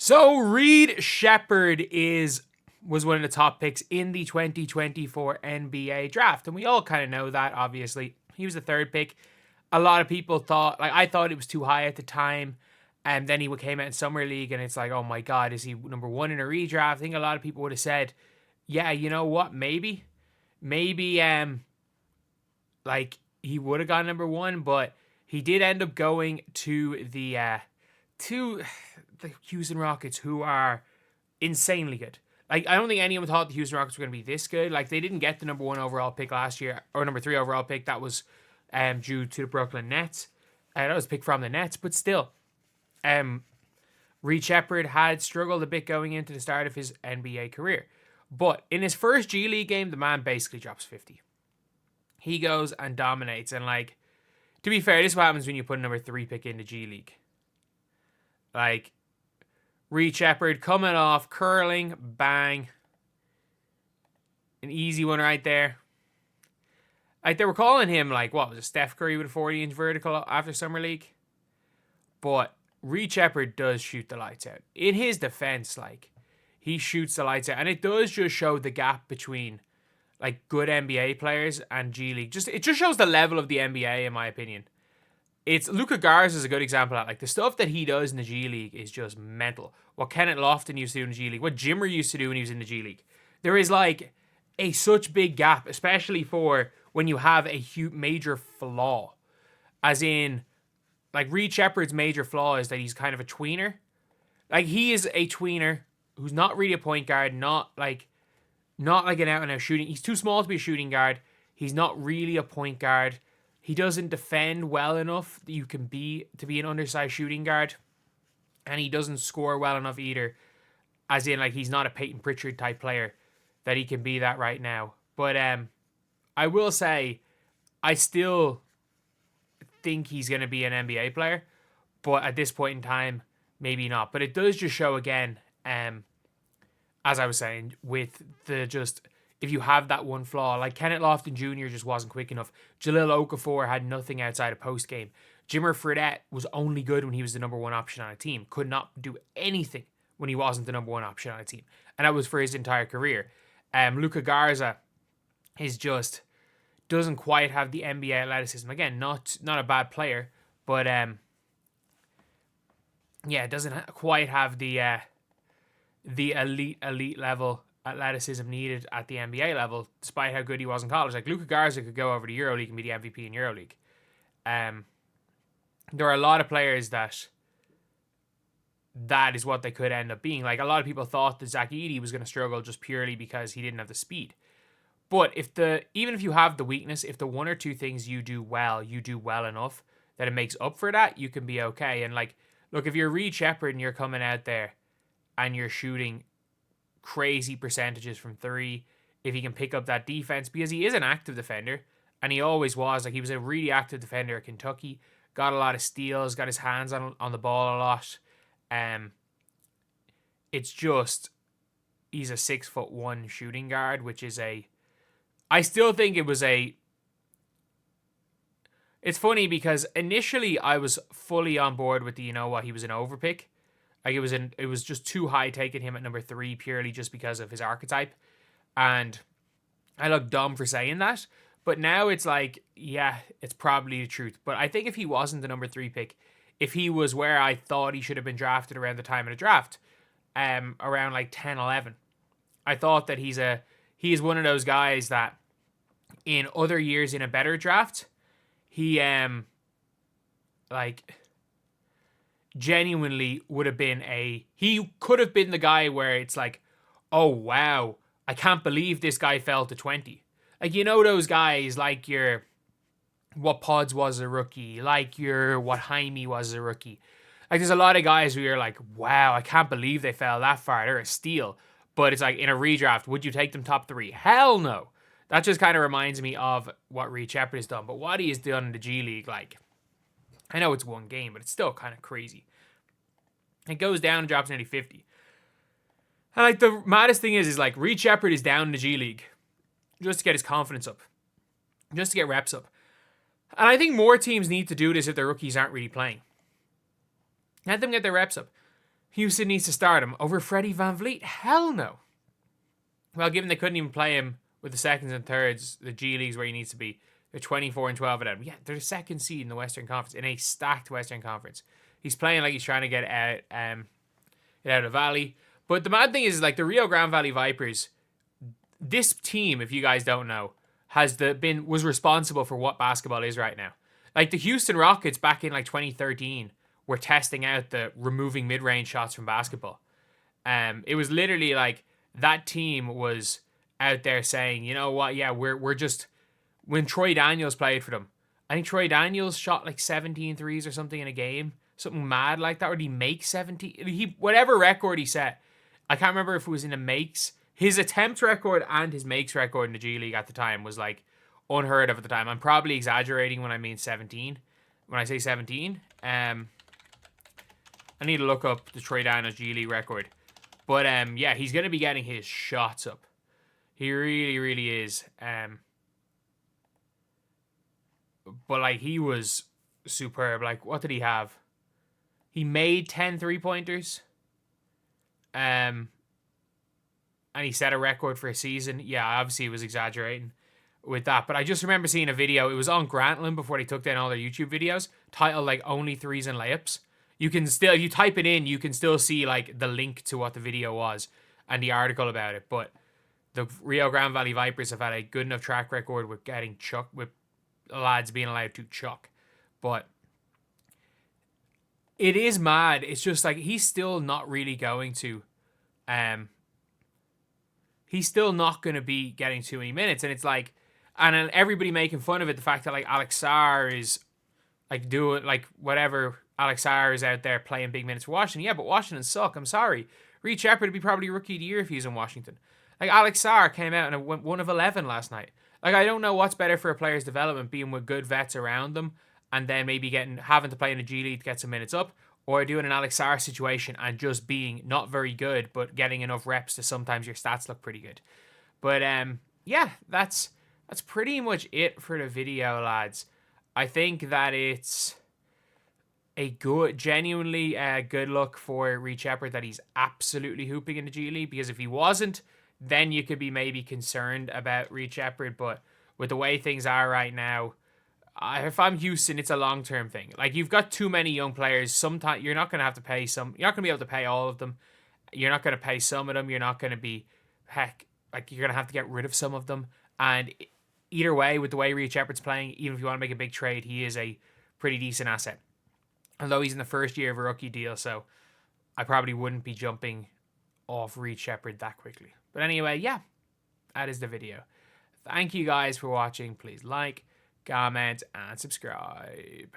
So Reed Sheppard was one of the top picks in the 2024 NBA draft. And we all kind of know that, obviously. He was the third pick. A lot of people thought, like, I thought it was too high at the time. And then he came out in Summer League and it's like, oh my God, is he number one in a redraft? I think a lot of people would have said, yeah, you know what? Maybe, like, he would have gone number one, but he did end up going to the Houston Rockets, who are insanely good. Like, I don't think anyone thought the Houston Rockets were going to be this good. Like, they didn't get the number one overall pick last year, or number three overall pick. That was due to the Brooklyn Nets. That was picked from the Nets, but still. Reed Sheppard had struggled a bit going into the start of his NBA career. But in his first G League game, the man basically drops 50. He goes and dominates. And, like, to be fair, this is what happens when you put a number 3 pick in the G League. Like, Reed Sheppard coming off, curling, bang. An easy one right there. Like, they were calling him, like, what was it, Steph Curry with a 40-inch vertical after Summer League? But Reed Sheppard does shoot the lights out. In his defense, like, he shoots the lights out. And it does just show the gap between, like, good NBA players and G League. It just shows the level of the NBA, in my opinion. It's Luka is a good example of that. Like, the stuff that he does in the G League is just mental. What Kenneth Lofton used to do in the G League, what Jimmer used to do when he was in the G League. There is, like, such big gap, especially for when you have a huge major flaw. As in, like, Reed Sheppard's major flaw is that he's kind of a tweener. Like, he is a tweener who's not really a point guard, not like an out-and-out shooting. He's too small to be a shooting guard. He's not really a point guard. He doesn't defend well enough that you can be an undersized shooting guard. And he doesn't score well enough either. As in, like, he's not a Peyton Pritchard type player that he can be that right now. But I will say, I still think he's going to be an NBA player. But at this point in time, maybe not. But it does just show again, as I was saying, with the just... if you have that one flaw, like Kenneth Lofton Jr. just wasn't quick enough. Jahlil Okafor had nothing outside of post game. Jimmer Fredette was only good when he was the number one option on a team. Could not do anything when he wasn't the number one option on a team. And that was for his entire career. Luka Garza is just doesn't quite have the NBA athleticism. Again, not a bad player, but doesn't quite have the elite level athleticism needed at the NBA level, despite how good he was in college. Like, Luka Garza could go over to EuroLeague and be the MVP in EuroLeague. There are a lot of players that is what they could end up being. Like, a lot of people thought that Zach Edey was going to struggle just purely because he didn't have the speed. But even if you have the weakness, if the one or two things you do well enough that it makes up for that, you can be okay. And, like, look, if you're Reed Sheppard and you're coming out there and you're shooting crazy percentages from three, if he can pick up that defense, because he is an active defender, and he always was. Like, he was a really active defender at Kentucky, got a lot of steals, got his hands on the ball a lot. It's just, he's a 6'1" shooting guard, which is I still think it was it's funny because initially I was fully on board with he was an overpick. Like, it was just too high taking him at number 3 purely just because of his archetype. And I look dumb for saying that. But now it's like, yeah, it's probably the truth. But I think if he wasn't the number 3 pick, if he was where I thought he should have been drafted around the time of the draft, around like 10, 11, I thought that he is one of those guys that in other years in a better draft, he genuinely would have been he could have been the guy where it's like, oh wow, I can't believe this guy fell to 20. Like, you know, those guys like your what Pods was a rookie, like your what Jaime was a rookie. Like, there's a lot of guys who you're like, wow, I can't believe they fell that far. They're a steal. But it's like, in a redraft, would you take them top 3? Hell no. That just kind of reminds me of what Reed Sheppard has done. But what he has done in the G League, like, I know it's one game, but it's still kind of crazy. It goes down and drops nearly 50. And, like, the maddest thing is like, Reed Sheppard is down in the G League just to get his confidence up. Just to get reps up. And I think more teams need to do this if their rookies aren't really playing. Let them get their reps up. Houston needs to start him over Freddie VanVleet. Hell no. Well, given they couldn't even play him with the seconds and thirds, the G League's where he needs to be. They're 24 and 12 at them. Yeah, they're the second seed in the Western Conference, in a stacked Western Conference. He's playing like he's trying to get out of the Valley. But the mad thing is, like, the Rio Grande Valley Vipers, this team, if you guys don't know, was responsible for what basketball is right now. Like, the Houston Rockets back in like 2013 were testing out the removing mid-range shots from basketball. It was literally like that team was out there saying, you know what, yeah, we're just, when Troy Daniels played for them, I think Troy Daniels shot like 17 threes or something in a game, something mad like that, or did he make 17? Whatever record he set, I can't remember if it was in the makes. His attempts record and his makes record in the G League at the time was like unheard of at the time. I'm probably exaggerating when I mean 17. When I say 17, I need to look up the Troy Daniels G League record. But yeah, he's going to be getting his shots up. He really, really is. But like, he was superb. Like, what did he have? He made 10 3-pointers. And he set a record for a season. Yeah, obviously he was exaggerating with that. But I just remember seeing a video. It was on Grantland before they took down all their YouTube videos, titled like Only Threes and Layups. You can still, if you type it in, you can still see like the link to what the video was and the article about it. But the Rio Grande Valley Vipers have had a good enough track record with getting chucked, with lads being allowed to chuck. But it is mad. It's just like, he's still not really going to, he's still not going to be getting too many minutes. And it's like, and then everybody making fun of it, the fact that like Alex Sarr is like doing like whatever, Alex Sarr is out there playing big minutes for Washington. Yeah, but Washington suck. I'm sorry. Reed Sheppard would be probably rookie of the year if he's in Washington. Like, Alex Sarr came out and went 1 of 11 last night. Like, I don't know what's better for a player's development, being with good vets around them and then maybe having to play in a G League to get some minutes up, or doing an Alex Sarr situation and just being not very good but getting enough reps to sometimes your stats look pretty good. But yeah, that's pretty much it for the video, lads. I think that it's a genuinely good look for Reed Sheppard that he's absolutely hooping in the G League, because if he wasn't, then you could be maybe concerned about Reed Sheppard. But with the way things are right now, if I'm Houston, it's a long-term thing. Like, you've got too many young players. Sometimes you're not going to have to pay some. You're not going to be able to pay all of them. You're not going to pay some of them. You're not going to be, like, you're going to have to get rid of some of them. And either way, with the way Reed Sheppard's playing, even if you want to make a big trade, he is a pretty decent asset. Although he's in the first year of a rookie deal, so I probably wouldn't be jumping off Reed Sheppard that quickly. But anyway, yeah, that is the video. Thank you guys for watching. Please like, comment, and subscribe.